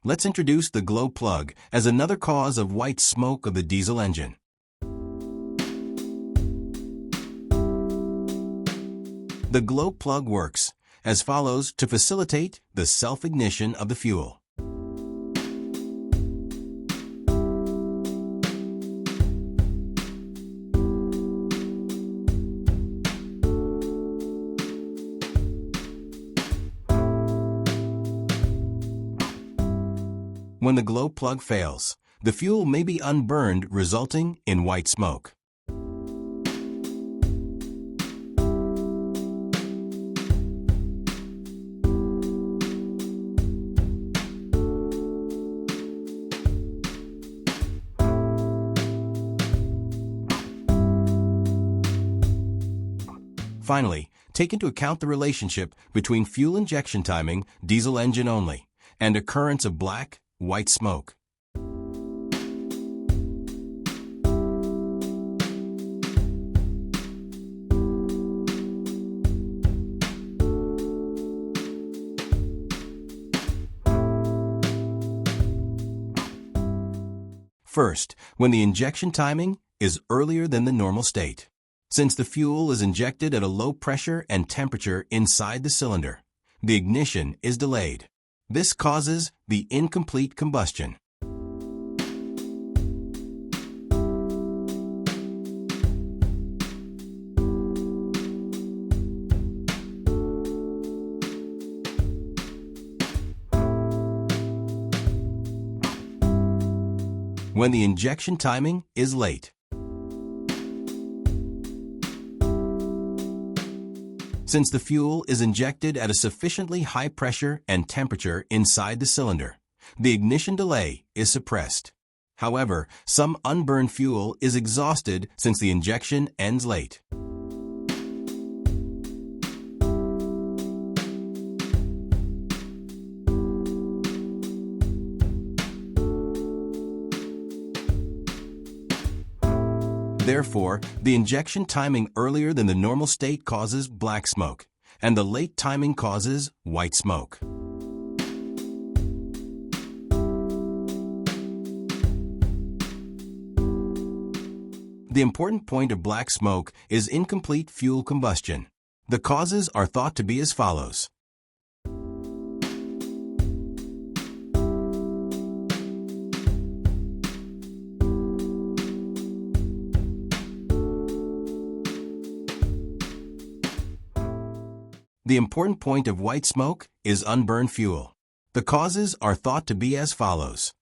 Let's introduce the glow plug as another cause of white smoke of the diesel engine. The glow plug works as follows to facilitate the self-ignition of the fuel. When the glow plug fails, the fuel may be unburned, resulting in white smoke. Finally, take into account the relationship between fuel injection timing, diesel engine only, and occurrence of black, white smoke. First, when the injection timing is earlier than the normal state. Since the fuel is injected at a low pressure and temperature inside the cylinder, the ignition is delayed. This causes the incomplete combustion. When the injection timing is late. Since the fuel is injected at a sufficiently high pressure and temperature inside the cylinder, the ignition delay is suppressed. However, some unburned fuel is exhausted since the injection ends late. Therefore, the injection timing earlier than the normal state causes black smoke, and the late timing causes white smoke. The important point of black smoke is incomplete fuel combustion. The causes are thought to be as follows. The important point of white smoke is unburned fuel. The causes are thought to be as follows.